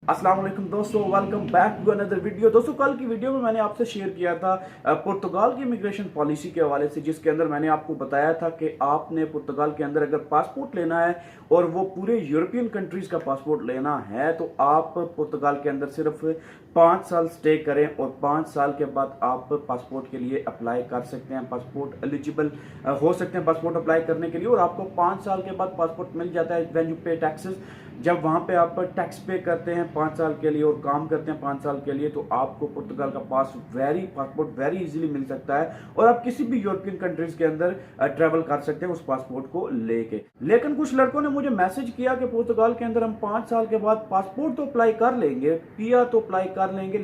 अस्सलाम वालेकुम दोस्तों, welcome back to another video. दोस्तों, कल की वीडियो में मैंने आपसे शेयर किया था पुर्तगाल की इमिग्रेशन पॉलिसी के हवाले से, जिसके अंदर मैंने आपको बताया था कि आपने पुर्तगाल के अंदर अगर पासपोर्ट लेना है और वो पूरे यूरोपियन कंट्रीज का पासपोर्ट लेना है तो आप पुर्तगाल के अंदर सिर्फ 5 साल स्टे करें और 5 साल के बाद आप पासपोर्ट के लिए अप्लाई कर सकते हैं, पासपोर्ट एलिजिबल हो सकते हैं पासपोर्ट अप्लाई करने के लिए। और आपको 5 साल के बाद पासपोर्ट मिल जाता है व्हेन यू पे टैक्सेस। जब वहां पे आप टैक्स पे करते हैं 5 साल के लिए और काम करते हैं 5 साल के लिए, तो आपको पुर्तगाल का पासपोर्ट वेरी इजीली मिल सकता है और आप किसी भी यूरोपियन कंट्रीज के अंदर ट्रेवल कर सकते हैं उस पासपोर्ट को लेके। लेकिन कुछ लड़कों ने मुझे मैसेज किया कि पुर्तगाल के अंदर हम 5 साल के बाद पासपोर्ट तो अप्लाई कर लेंगे, पीआर तो अप्लाई कर लेंगे,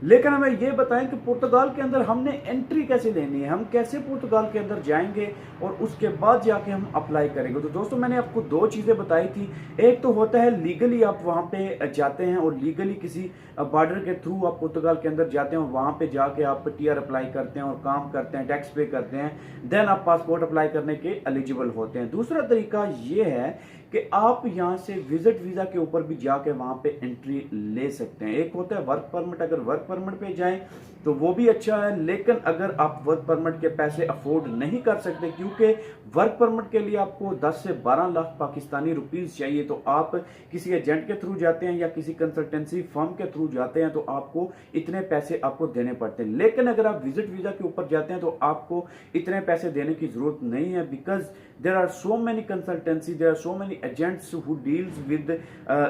लेकिन हमें यह बताएं कि पुर्तगाल के अंदर हमने एंट्री कैसे लेनी है, हम कैसे पुर्तगाल के अंदर जाएंगे और उसके बाद जाके हम अप्लाई करेंगे। तो दोस्तों, मैंने आपको 2 चीजें बताई थी। एक तो होता है लीगली आप वहां पे जाते हैं और लीगली किसी बॉर्डर के थ्रू आप पुर्तगाल के अंदर जाते हैं और वहां पे जाके आप टीआर अप्लाई करते हैं और काम करते हैं, टैक्स पे करते हैं, देन आप पासपोर्ट अप्लाई करने के एलिजिबल होते हैं। दूसरा तरीका यह है कि आप यहां से विजिट वीजा के ऊपर भी जाके वहां पे एंट्री ले सकते हैं। एक होता है वर्क परमिट, अगर वर्क परमिट पे जाएं तो वो भी अच्छा है, लेकिन अगर आप वर्क परमिट के पैसे अफोर्ड नहीं कर सकते, क्योंकि वर्क परमिट के लिए आपको 10 से 12 लाख पाकिस्तानी रुपीस चाहिए, तो आप किसी एजेंट के थ्रू जाते हैं या किसी कंसल्टेंसी फर्म के थ्रू जाते हैं तो आपको इतने पैसे आपको देने पड़ते हैं। लेकिन अगर आप विजिट वीजा के ऊपर जाते हैं तो आपको इतने पैसे देने की जरूरत नहीं है, because there are so many consultancy, there are so many agents who deals with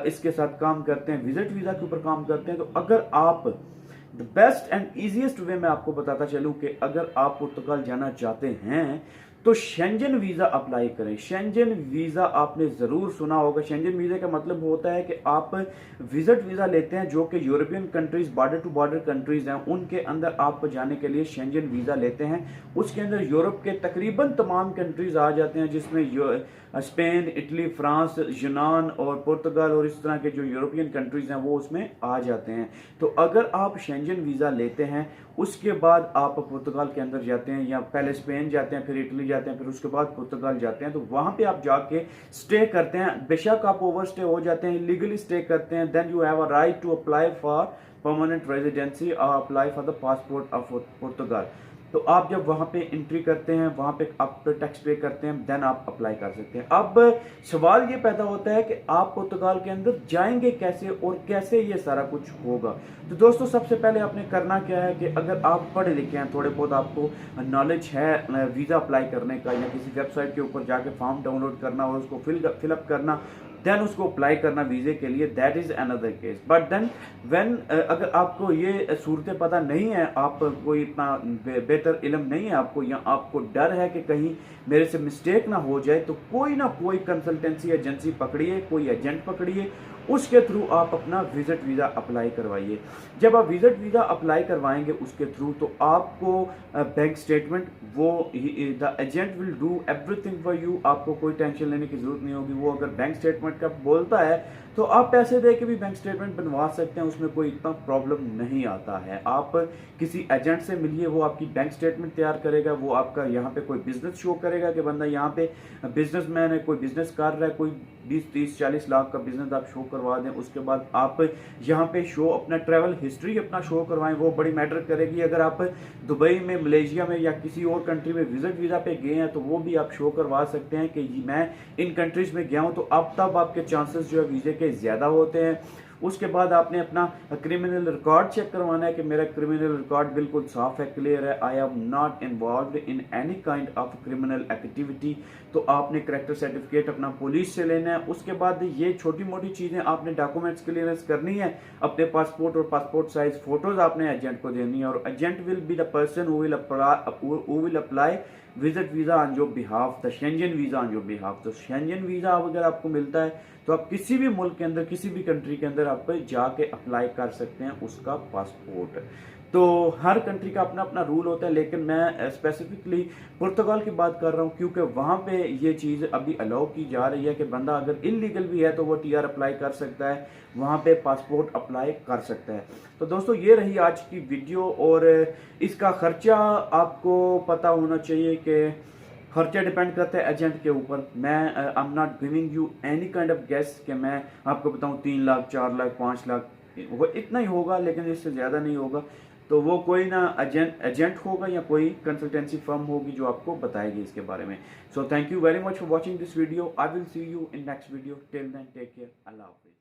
इसके साथ काम करते हैं, विजिट वीजा के ऊपर काम करते हैं। तो अगर आप the best and easiest way मैं आपको बताता चलूं कि अगर आप पुर्तगाल जाना चाहते हैं तो शेंजन वीजा अप्लाई करें। शेंजन वीजा आपने जरूर सुना होगा। शेंजन वीजा का मतलब होता है कि आप विजिट वीजा लेते हैं जो कि European countries, border to border countries हैं, उनके अंदर आप जाने के लिए शेंजन वीजा लेते हैं। उसके अंदर यूरोप के तकरीबन तमाम कंट्रीज आ जाते हैं, जिसमें स्पेन, इटली, फ्रांस, यूनान और पुर्तगाल और इस तरह के जो यूरोपियन कंट्रीज हैं वो उसमें आ जाते हैं। तो अगर आप शेंजन वीजा लेते हैं, उसके बाद आप पुर्तगाल के अंदर जाते हैं, या पहले स्पेन जाते हैं, फिर इटली जाते हैं, फिर उसके बाद पुर्तगाल जाते हैं, तो वहां पे आप जाके स्टे करते हैं। बेशक आप ओवर स्टे हो जाते हैं, लीगली स्टे करते हैं, then you have a right to apply for permanent residency और apply for the passport of Portugal. तो आप जब वहां पे एंट्री करते हैं, वहां पे आप टैक्स पे करते हैं, देन आप अप्लाई कर सकते हैं। अब सवाल ये पैदा होता है कि आप पुर्तगाल के अंदर जाएंगे कैसे और कैसे ये सारा कुछ होगा। तो दोस्तों, सबसे पहले आपने करना क्या है कि अगर आप पढ़े लिखे हैं, थोड़े बहुत आपको नॉलेज है वीजा अप्लाई करने का, या किसी वेबसाइट के ऊपर जाके फॉर्म डाउनलोड करना और उसको फिलअप करना, देन उसको अप्लाई करना वीजे के लिए, that is another case. But then when अगर आपको ये सूरतें पता नहीं है, आप कोई इतना बेहतर इल्म नहीं है आपको, या आपको डर है कि कहीं मेरे से मिस्टेक ना हो जाए, तो कोई ना कोई कंसल्टेंसी एजेंसी पकड़िए, कोई एजेंट पकड़िए, उसके थ्रू आप अपना विजिट वीजा अप्लाई करवाइए। जब आप विजिट वीजा अप्लाई करवाएंगे उसके थ्रू, तो आपको बैंक स्टेटमेंट, वो the agent will do everything for you. आपको कोई टेंशन लेने की जरूरत नहीं होगी। वो अगर बैंक स्टेटमेंट का बोलता है तो आप पैसे दे के भी बैंक स्टेटमेंट बनवा सकते हैं, उसमें कोई इतना प्रॉब्लम नहीं आता है। आप किसी एजेंट से मिलिए, वो आपकी बैंक स्टेटमेंट तैयार करेगा, वो आपका यहाँ पे कोई बिजनेस शो करेगा कि बंदा यहाँ पे बिजनेसमैन है, कोई बिजनेस कर रहा है, कोई 20, 30, 40 लाख का बिजनेस आप शो करवा दें। उसके बाद आप यहाँ पे शो अपना ट्रैवल हिस्ट्री अपना शो करवाएं, वो बड़ी मैटर करेगी। अगर आप दुबई में, मलेशिया में या किसी और कंट्री में विजिट वीजा पे गए हैं तो वो भी आप शो करवा सकते हैं कि मैं इन कंट्रीज में गया हूं। तो अब तब आपके चांसेस जो है वीजे के ज्यादा होते हैं। उसके बाद आपने अपना क्रिमिनल रिकॉर्ड चेक करवाना है कि मेरा क्रिमिनल रिकॉर्ड बिल्कुल साफ है, क्लियर है, आई am not involved in any kind of criminal activity. तो आपने करेक्टर सर्टिफिकेट अपना पुलिस से लेना है। उसके बाद ये छोटी मोटी चीजें आपने डॉक्यूमेंट्स क्लियरेंस करनी है, अपने पासपोर्ट और पासपोर्ट साइज फोटोज आपने एजेंट को देनी है, और agent will be the person who will apply visit visa on your behalf, the Schengen visa on your behalf. तो शेंजन वीजा अगर आपको मिलता है तो आप किसी भी मुल्क के अंदर, किसी भी कंट्री के अंदर आप जाके अप्लाई कर सकते हैं उसका पासपोर्ट। तो हर कंट्री का अपना अपना रूल होता है, लेकिन मैं स्पेसिफिकली पुर्तगाल की बात कर रहा हूं क्योंकि वहां पे ये चीज अभी अलाउ की जा रही है कि बंदा अगर इलीगल भी है तो वो टीआर अप्लाई कर सकता है, वहां पे पासपोर्ट अप्लाई कर सकता है। तो दोस्तों, ये रही आज की वीडियो, और इसका खर्चा आपको पता होना चाहिए कि खर्चा डिपेंड करता है एजेंट के ऊपर। मैं I am not giving you any kind of guess कि मैं आपको बताऊं 3 लाख 4 लाख 5 लाख वो इतना ही होगा, लेकिन इससे ज़्यादा नहीं होगा। तो वो कोई ना एजेंट होगा या कोई कंसल्टेंसी फर्म होगी जो आपको बताएगी इसके बारे में। So thank you very much for watching this video. I will see you in next video. Till then take care. अल्लाह हाफिज़।